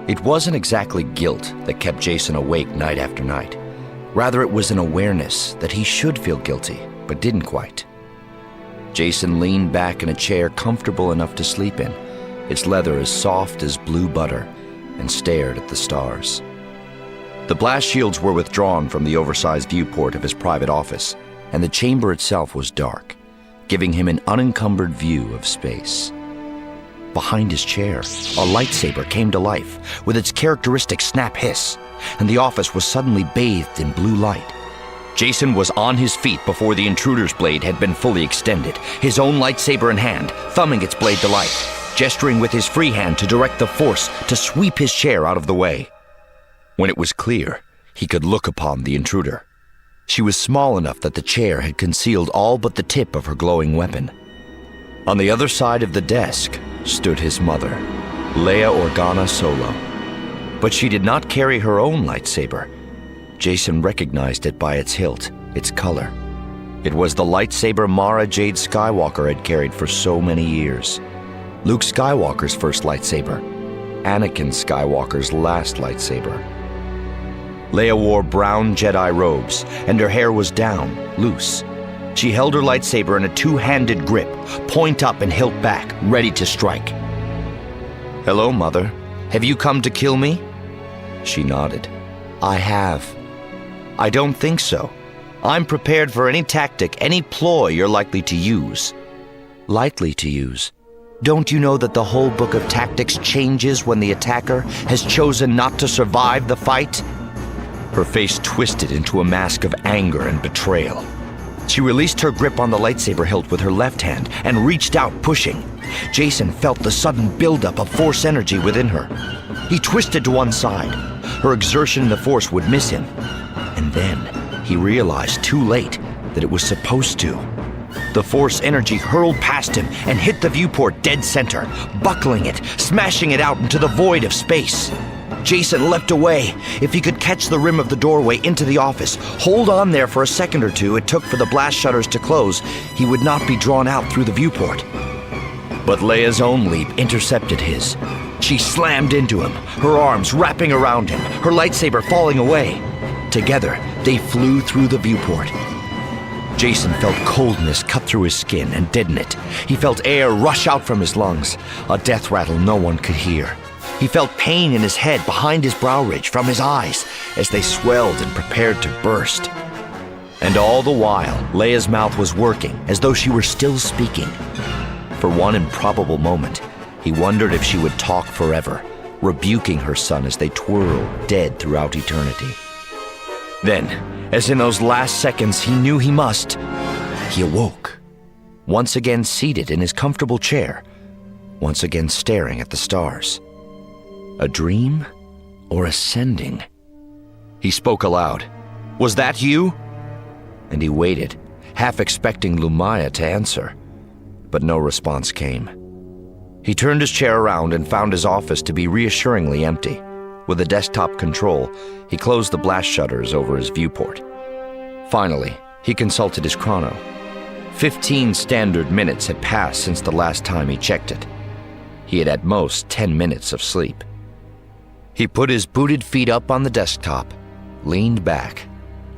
It wasn't exactly guilt that kept Jacen awake night after night. Rather, it was an awareness that he should feel guilty, but didn't quite. Jacen leaned back in a chair comfortable enough to sleep in, its leather as soft as blue butter, and stared at the stars. The blast shields were withdrawn from the oversized viewport of his private office, and the chamber itself was dark, giving him an unencumbered view of space. Behind his chair, a lightsaber came to life with its characteristic snap hiss, and the office was suddenly bathed in blue light. Jacen was on his feet before the intruder's blade had been fully extended, his own lightsaber in hand, thumbing its blade to life, gesturing with his free hand to direct the force to sweep his chair out of the way. When it was clear, he could look upon the intruder. She was small enough that the chair had concealed all but the tip of her glowing weapon. On the other side of the desk stood his mother, Leia Organa Solo. But she did not carry her own lightsaber. Jacen recognized it by its hilt, its color. It was the lightsaber Mara Jade Skywalker had carried for so many years. Luke Skywalker's first lightsaber, Anakin Skywalker's last lightsaber. Leia wore brown Jedi robes, and her hair was down, loose. She held her lightsaber in a two-handed grip, point up and hilt back, ready to strike. "Hello, Mother. Have you come to kill me?" She nodded. "I have." "I don't think so. I'm prepared for any tactic, any ploy you're likely to use." "Likely to use? Don't you know that the whole book of tactics changes when the attacker has chosen not to survive the fight?" Her face twisted into a mask of anger and betrayal. She released her grip on the lightsaber hilt with her left hand and reached out, pushing. Jacen felt the sudden buildup of force energy within her. He twisted to one side. Her exertion in the force would miss him. And then he realized too late that it was supposed to. The force energy hurled past him and hit the viewport dead center, buckling it, smashing it out into the void of space. Jacen leapt away. If he could catch the rim of the doorway into the office, hold on there for a second or two it took for the blast shutters to close, he would not be drawn out through the viewport. But Leia's own leap intercepted his. She slammed into him, her arms wrapping around him, her lightsaber falling away. Together, they flew through the viewport. Jacen felt coldness cut through his skin and deaden it. He felt air rush out from his lungs, a death rattle no one could hear. He felt pain in his head behind his brow ridge from his eyes as they swelled and prepared to burst. And all the while, Leia's mouth was working as though she were still speaking. For one improbable moment, he wondered if she would talk forever, rebuking her son as they twirled dead throughout eternity. Then, as in those last seconds he knew he must, he awoke, once again seated in his comfortable chair, once again staring at the stars. A dream or ascending? He spoke aloud. "Was that you?" And he waited, half expecting Lumaya to answer, but no response came. He turned his chair around and found his office to be reassuringly empty. With a desktop control, he closed the blast shutters over his viewport. Finally, he consulted his chrono. 15 standard minutes had passed since the last time he checked it. He had at most 10 minutes of sleep. He put his booted feet up on the desktop, leaned back,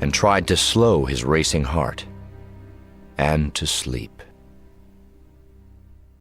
and tried to slow his racing heart and to sleep.